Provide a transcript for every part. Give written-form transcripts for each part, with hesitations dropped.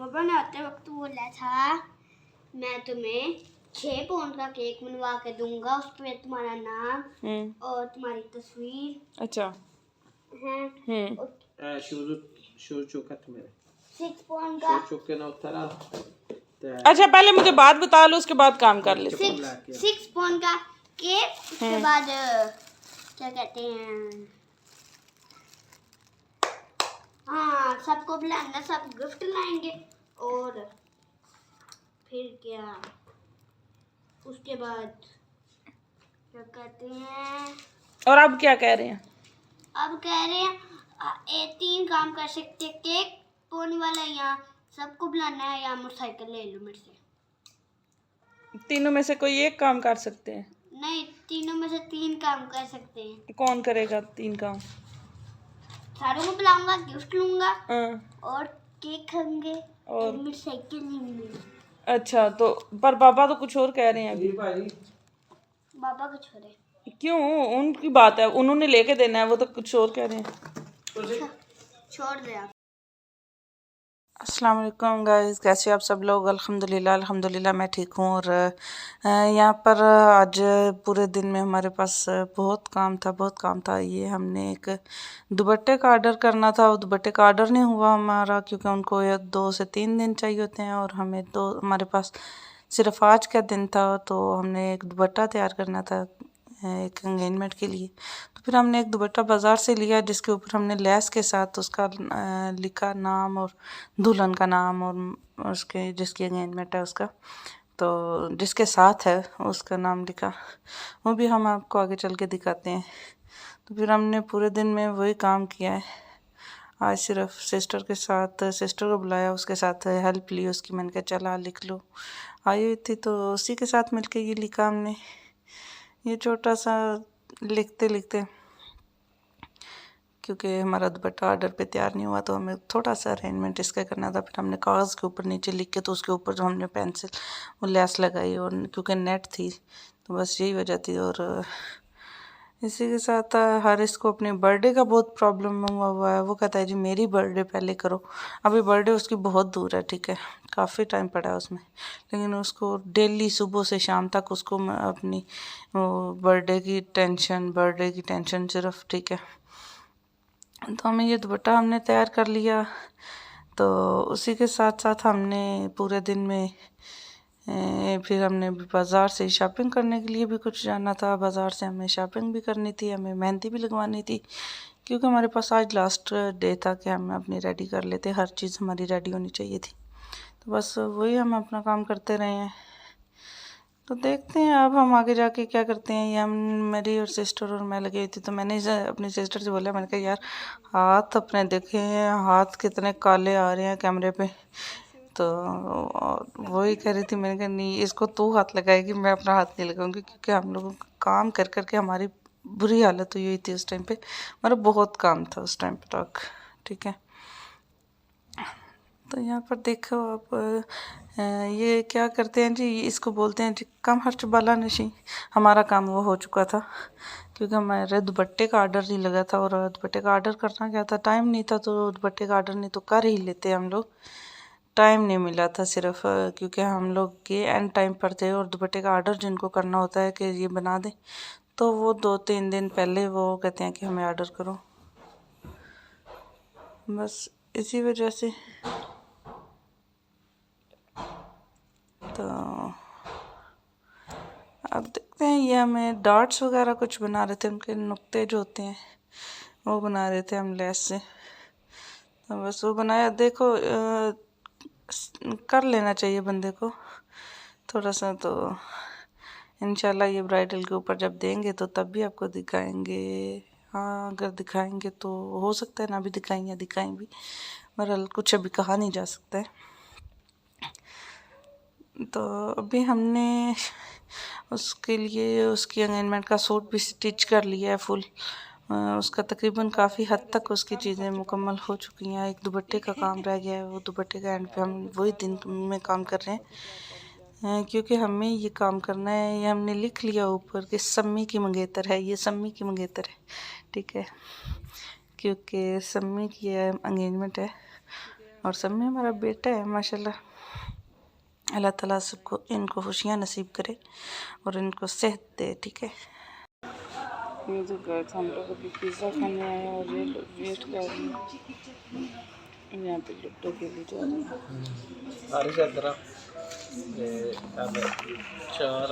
पापा ने आते वक्त बोला था मैं तुम्हें 6 पाउंड का केक बनवा के दूंगा, उस पे तुम्हारा नाम और तुम्हारी तस्वीर अच्छा है। शो चौकत मेरे 6 पाउंड का चौके ना उतरा। अच्छा पहले मुझे बात बता लो, उसके बाद काम कर ले। 6 पाउंड का केक, उसके बाद क्या कहते हैं, हाँ सबको बुलाना, सब गिफ्ट लाएंगे और फिर क्या, उसके बाद क्या कहते हैं, और अब क्या कह रहे हैं? अब कह रहे हैं 3 काम कर सकते हैं, केक पोने वाला, यहाँ सबको बुलाना है, या मोटरसाइकिल ले लो मेरे से। तीनों में से कोई एक काम कर सकते हैं? नहीं, तीनों में से 3 काम कर सकते हैं। कौन करेगा 3 काम? सारों को बुलाऊंगा, गिफ्ट लूंगा और केक खाएंगे और मोटरसाइकिल लेंगे। अच्छा, तो पर पापा तो कुछ और कह रहे हैं अभी। बाबा कुछ हो रहे, क्यों? उनकी बात है, उन्होंने लेके देना है, वो तो कुछ और कह रहे हैं। छोड़ दे आप। अस्सलाम वालेकुम गाइस, कैसे आप सब लोग? अल्हम्दुलिल्लाह मैं ठीक हूँ। और यहाँ पर आज पूरे दिन में हमारे पास बहुत काम था। ये हमने एक दुपट्टे का ऑर्डर करना था, वो दुपट्टे का ऑर्डर नहीं हुआ हमारा, क्योंकि उनको 2 से 3 दिन चाहिए होते हैं और हमारे पास सिर्फ आज का दिन था। तो हमने एक दुपट्टा तैयार करना था एक एंगेजमेंट के लिए। तो फिर हमने एक दुपट्टा बाज़ार से लिया, जिसके ऊपर हमने लेस के साथ उसका लिखा नाम और दुल्हन का नाम और उसके जिसकी एंगेजमेंट है उसका, तो जिसके साथ है उसका नाम लिखा। वो भी हम आपको आगे चल के दिखाते हैं। तो फिर हमने पूरे दिन में वही काम किया है। आज सिर्फ सिस्टर को बुलाया, उसके साथ हेल्प ली उसकी। मैंने कहा चला लिख लो, आई हुई थी तो उसी के साथ मिलके ये लिखा हमने। ये छोटा सा लिखते लिखते, क्योंकि हमारा दुपट्टा ऑर्डर पे तैयार नहीं हुआ, तो हमें थोड़ा सा अरेंजमेंट इसका करना था। फिर हमने कागज़ के ऊपर नीचे लिख के, तो उसके ऊपर जो हमने पेंसिल वो लेस लगाई, और क्योंकि नेट थी तो बस यही वजह थी। और इसी के साथ हारिस को अपने बर्थडे का बहुत प्रॉब्लम हुआ है। वो कहता है जी मेरी बर्थडे पहले करो। अभी बर्थडे उसकी बहुत दूर है, ठीक है, काफ़ी टाइम पड़ा है उसमें, लेकिन उसको डेली सुबह से शाम तक उसको अपनी बर्थडे की टेंशन सिर्फ, ठीक है। तो हमें ये दुपट्टा हमने तैयार कर लिया। तो उसी के साथ साथ हमने पूरे दिन में फिर हमने बाज़ार से शॉपिंग करने के लिए भी कुछ जाना था। बाज़ार से हमें शॉपिंग भी करनी थी, हमें मेहंदी भी लगवानी थी, क्योंकि हमारे पास आज लास्ट डे था कि हम अपनी रेडी कर लेते, हर चीज़ हमारी रेडी होनी चाहिए थी। तो बस वही हम अपना काम करते रहे हैं। तो देखते हैं अब हम आगे जाके क्या करते हैं। ये हम मेरी और सिस्टर और मैं लगी हुई थी, तो मैंने अपनी सिस्टर से बोला, मैंने कहा यार हाथ अपने देखे हैं, हाथ कितने काले आ रहे हैं कैमरे पे। तो वही कह रही थी, मैंने कहा नहीं इसको तू हाथ लगाएगी, मैं अपना हाथ नहीं लगाऊंगी, क्योंकि हम लोगों को काम कर कर के हमारी बुरी हालत हुई थी उस टाइम पे। हमारा बहुत काम था उस टाइम पे तक, ठीक है। तो यहाँ पर देखो आप ये क्या करते हैं जी, इसको बोलते हैं जी कम खर्च बाला नशी। हमारा काम वो हो चुका था, क्योंकि हमारे दुपट्टे का ऑर्डर नहीं लगा था, और दुपट्टे का ऑर्डर करना क्या था, टाइम नहीं था, तो दुपट्टे का ऑर्डर नहीं तो कर ही लेते हम लोग। टाइम नहीं मिला था सिर्फ, क्योंकि हम लोग के एंड टाइम पर थे, और दुपट्टे का ऑर्डर जिनको करना होता है कि ये बना दें, तो वो 2-3 दिन पहले वो कहते हैं कि हमें ऑर्डर करो। बस इसी वजह से तो अब देखते हैं। ये हमें डॉट्स वगैरह कुछ बना रहे थे, उनके नुक्ते जो होते हैं वो बना रहे थे हम लेस से। तो बस वो बनाया। देखो कर लेना चाहिए बंदे को थोड़ा सा, तो इंशाल्लाह ये ब्राइडल के ऊपर जब देंगे तो तब भी आपको दिखाएंगे। हाँ अगर दिखाएंगे तो हो सकता है ना भी दिखाएं या दिखाएं भी, बहरहाल कुछ अभी कहा नहीं जा सकता है। तो अभी हमने उसके लिए उसकी एंगेजमेंट का सूट भी स्टिच कर लिया है फुल। उसका तकरीबन काफ़ी हद तक उसकी चीज़ें मुकम्मल हो चुकी हैं। एक दुपट्टे का काम रह गया है, वो दुपट्टे का एंड पे हम वही दिन में काम कर रहे हैं, क्योंकि हमें ये काम करना है। ये हमने लिख लिया ऊपर कि सम्मी की मंगेतर है, ये सम्मी की मंगेतर है, ठीक है, क्योंकि सम्मी की एंगेजमेंट है और सब में हमारा बेटा है माशाल्लाह। अल्लाह ताला सबको इनको खुशियाँ नसीब करे और इनको सेहत दे, ठीक है। ये जो गाइस हम लोग अभी पिज़्ज़ा खाने आए हैं और ये लोग वेट कर रहे हैं। यहाँ पे लुट्टो के लिए जा रहे हैं। सारे चादर चार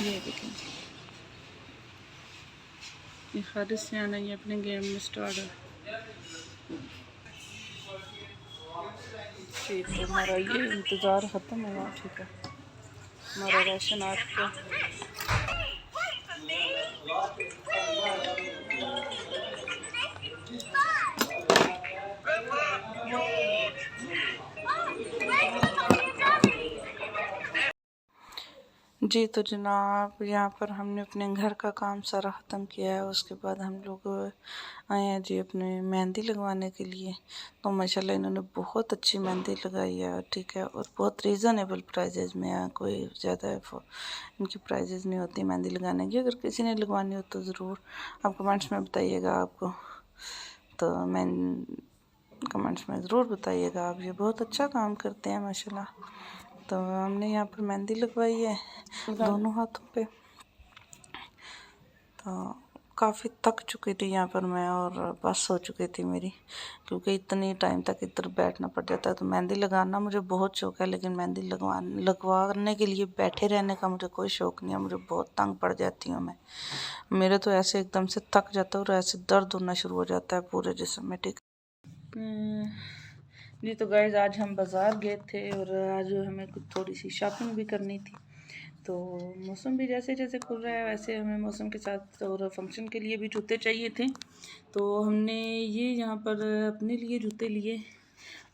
ये देखें, ये खालिद से आना, ये अपने गेम में स्टार्ट है। ठीक है, हमारा ये इंतज़ार ख़त्म हुआ, ठीक है। हमारा राशन आ चुका। जी तो जनाब, यहाँ पर हमने अपने घर का काम सारा ख़त्म किया है। उसके बाद हम लोग आए हैं जी अपने मेहंदी लगवाने के लिए। तो माशाल्लाह इन्होंने बहुत अच्छी मेहंदी लगाई है, ठीक है, और बहुत रीज़नेबल प्राइजेज़ में है। कोई ज़्यादा इनकी प्राइजेज़ नहीं होती मेहंदी लगाने की। अगर किसी ने लगवानी हो तो ज़रूर आप कमेंट्स में बताइएगा आपको, तो मैं कमेंट्स में ज़रूर बताइएगा। आप ये बहुत अच्छा काम करते हैं माशाल्लाह। तो हमने यहाँ पर मेहंदी लगवाई है दोनों हाथों पे। तो काफ़ी थक चुकी थी यहाँ पर मैं, और बस हो चुकी थी मेरी, क्योंकि इतनी टाइम तक इधर बैठना पड़ जाता है। तो मेहंदी लगाना मुझे बहुत शौक़ है, लेकिन मेहंदी लगवाने के लिए बैठे रहने का मुझे कोई शौक़ नहीं है। मुझे बहुत तंग पड़ जाती हूँ मैं। मेरे तो ऐसे एकदम से थक जाता है और ऐसे दर्द होना शुरू हो जाता है पूरे जिस्म में, ठीक। जी तो गाइस, आज हम बाज़ार गए थे और आज हमें कुछ थोड़ी सी शॉपिंग भी करनी थी। तो मौसम भी जैसे जैसे खुल रहा है वैसे हमें मौसम के साथ और फंक्शन के लिए भी जूते चाहिए थे। तो हमने ये यहाँ पर अपने लिए जूते लिए।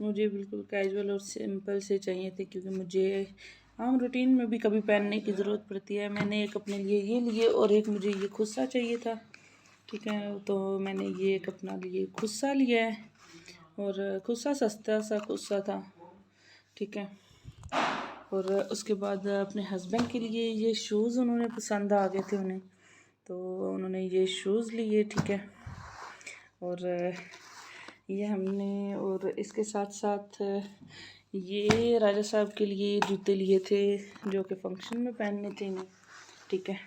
मुझे बिल्कुल कैजुअल और सिंपल से चाहिए थे, क्योंकि मुझे आम रूटीन में भी कभी पहनने की ज़रूरत पड़ती है। मैंने एक अपने लिए ये लिए और एक मुझे ये खुस्सा चाहिए था, ठीक है। तो मैंने ये एक अपना लिए खुस्सा लिया है, और खुस्सा सस्ता सा खुस्सा था, ठीक है। और उसके बाद अपने हस्बैंड के लिए ये शूज़ उन्होंने पसंद आ गए थे उन्हें, तो उन्होंने ये शूज़ लिए, ठीक है। और ये हमने, और इसके साथ साथ ये राजा साहब के लिए जूते लिए थे जो कि फ़ंक्शन में पहनने थे इन्हें, ठीक है।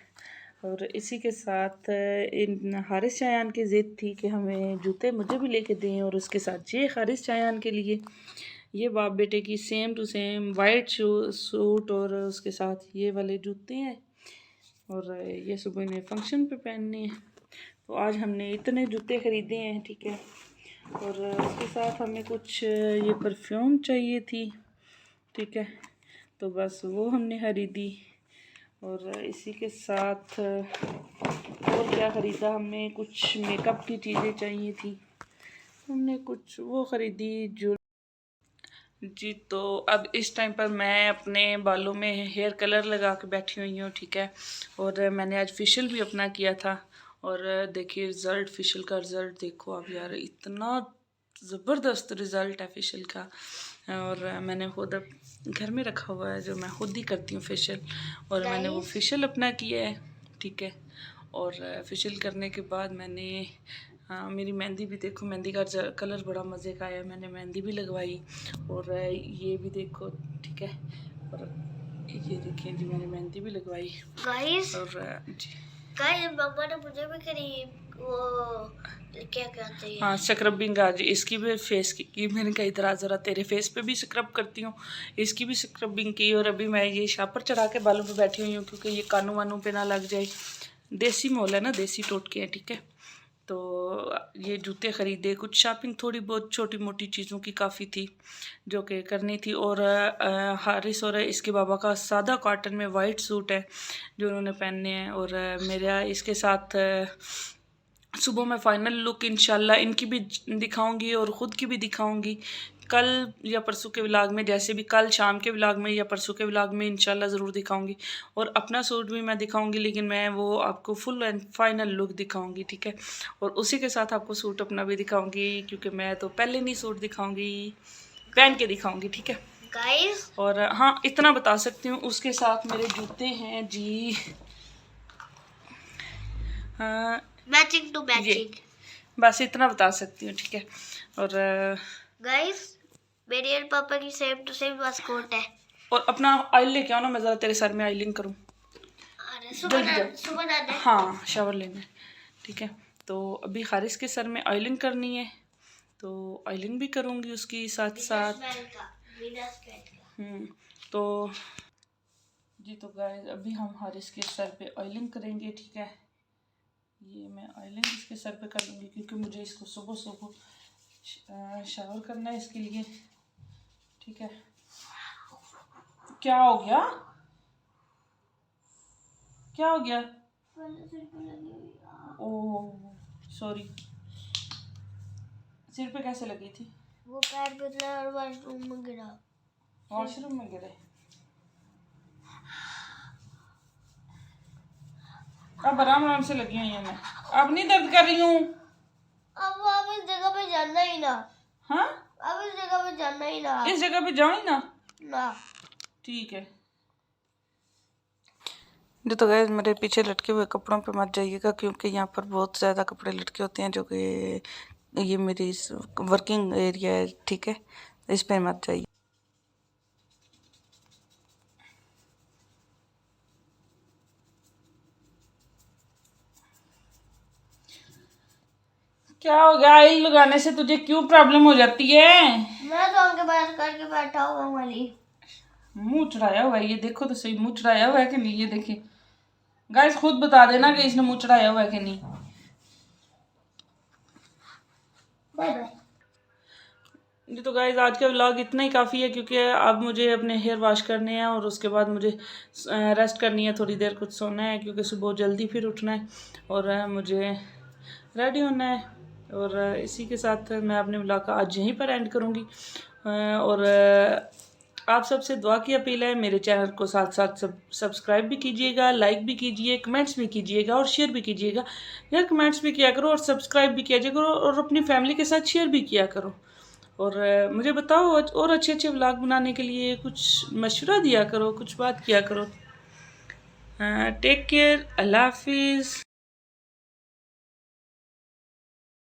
और इसी के साथ इन हारिस शायान की ज़िद थी कि हमें जूते मुझे भी लेके दें, और उसके साथ ये हारिस शायान के लिए ये बाप बेटे की same to same white suit और उसके साथ ये वाले जूते हैं, और ये सुबह इन्हें फंक्शन पे पहनने हैं। तो आज हमने इतने जूते ख़रीदे हैं, ठीक है। और उसके साथ हमें कुछ ये परफ्यूम चाहिए थी, ठीक है। तो बस वो हमने ख़रीदी। और इसी के साथ और क्या ख़रीदा, हमने कुछ मेकअप की चीज़ें चाहिए थी, हमने कुछ वो ख़रीदी जो। जी तो अब इस टाइम पर मैं अपने बालों में हेयर कलर लगा के बैठी हुई हूँ, ठीक है। और मैंने आज फेशियल भी अपना किया था, और देखिए रिज़ल्ट, फेशियल का रिज़ल्ट देखो आप यार, इतना ज़बरदस्त रिज़ल्ट है फेशियल का। और मैंने खुद अब घर में रखा हुआ है, जो मैं खुद ही करती हूँ फेशियल, और मैंने वो फेशियल अपना किया है, ठीक है। और फेशियल करने के बाद मैंने मेरी मेहंदी भी देखो, मेहंदी का कलर बड़ा मज़े का आया, मैंने मेहंदी भी लगवाई। और ये भी देखो, ठीक है। और ये देखिए जी, मैंने मेहंदी भी लगवाई। गाइस, और जी गाइस मम्मा ने मुझे भी करी वो क्या कहते हैं, हाँ स्क्रबिंग आज इसकी भी फेस की मैंने कहा इधर आ ज़रा, तेरे फेस पे भी स्क्रब करती हूँ, इसकी भी स्क्रबिंग की। और अभी मैं ये शापर चढ़ा के बालों पे बैठी हुई हूँ, क्योंकि ये कानों वानों पे ना लग जाए। देसी माहौल है ना, देसी टोटके हैं, ठीक है। तो ये जूते ख़रीदे, कुछ शॉपिंग थोड़ी बहुत छोटी मोटी चीज़ों की काफ़ी थी जो कि करनी थी। और हारिस और इसके बाबा का सादा कॉटन में वाइट सूट है जो उन्होंने पहनने हैं। और मेरा इसके साथ सुबह मैं फ़ाइनल लुक इंशाल्लाह इनकी भी दिखाऊंगी और ख़ुद की भी दिखाऊंगी कल या परसों के व्लॉग में, जैसे भी कल शाम के व्लॉग में या परसों के व्लॉग में इंशाल्लाह ज़रूर दिखाऊंगी। और अपना सूट भी मैं दिखाऊंगी, लेकिन मैं वो आपको फुल एंड फाइनल लुक दिखाऊंगी, ठीक है। और उसी के साथ आपको सूट अपना भी दिखाऊंगी, क्योंकि मैं तो पहले नहीं सूट दिखाऊंगी। पहन के दिखाऊंगी, ठीक है। गाइस और हाँ इतना बता सकती हूँ, उसके साथ मेरे जूते हैं जी, हाँ मैचिंग टू मैचिंग। बस इतना बता सकती हूँ, ठीक है। और गाइस मेरी और पापा की सेम टू सेम वास्कोट है। और अपना ऑयल लेके आओ ना, मैं ज़रा तेरे सर में ऑयलिंग करूँ। अरे जल्दी सुबह ना दे। हाँ शावर लेना है, ठीक है। तो अभी हारिस के सर में ऑयलिंग करनी है, तो ऑयलिंग भी करूँगी उसकी साथ साथ। तो जी तो गाइस अभी हम हारिस के सर पे ऑयलिंग करेंगे, ठीक है। ये मैं ऑयलिंग इसके सर पे कर लूँगी क्योंकि मुझे इसको सुबह सुबह शावर करना है इसके लिए, ठीक है। क्या हो गया, क्या हो गया? ओह सॉरी, सिर पे कैसे लगी थी? वो पैर बदला और वॉशरूम में गिरा। वॉशरूम में गिरे? अब आराम आराम से लगी हुई है मैं, अब नहीं दर्द कर रही हूँ। अब आप इस जगह पे जाना ही ना। हाँ अब इस जगह पे जाना ही ना। इस जगह पे जाओ ही ना, ना ठीक है। जो तो गाइस मेरे पीछे लटके हुए कपड़ों पे मत जाइएगा क्योंकि यहाँ पर बहुत ज़्यादा कपड़े लटके होते हैं, जो कि ये मेरी वर्किंग एरिया है, ठीक है। इस पे मत जाइए। क्या हो गया, ऑयल लगाने से तुझे क्यों प्रॉब्लम हो जाती है? मैं तो उनके पास करके बैठा हुआ हूँ वाली। मुंह चढ़ाया हुआ है, ये देखो तो सही, मुंह चढ़ाया हुआ है कि नहीं, ये देखिए गाइस खुद बता देना कि इसने मुंह चढ़ाया हुआ है कि नहीं। Bye bye. जी तो गाइस आज का व्लॉग इतना ही काफ़ी है क्योंकि अब मुझे अपने हेयर वॉश करने हैं और उसके बाद मुझे रेस्ट करनी है, थोड़ी देर कुछ सोना है क्योंकि सुबह जल्दी फिर उठना है और मुझे रेडी होना है। और इसी के साथ मैं अपने व्लॉग का आज यहीं पर एंड करूँगी। और आप सबसे दुआ की अपील है, मेरे चैनल को साथ साथ सब्सक्राइब भी कीजिएगा, लाइक भी कीजिए, कमेंट्स भी कीजिएगा और शेयर भी कीजिएगा। यार कमेंट्स भी किया करो और सब्सक्राइब भी किया करो और अपनी फैमिली के साथ शेयर भी किया करो। और मुझे बताओ और अच्छे अच्छे व्लॉग बनाने के लिए कुछ मशवरा दिया करो, कुछ बात किया करो। टेक केयर, अल्लाह हाफिज़।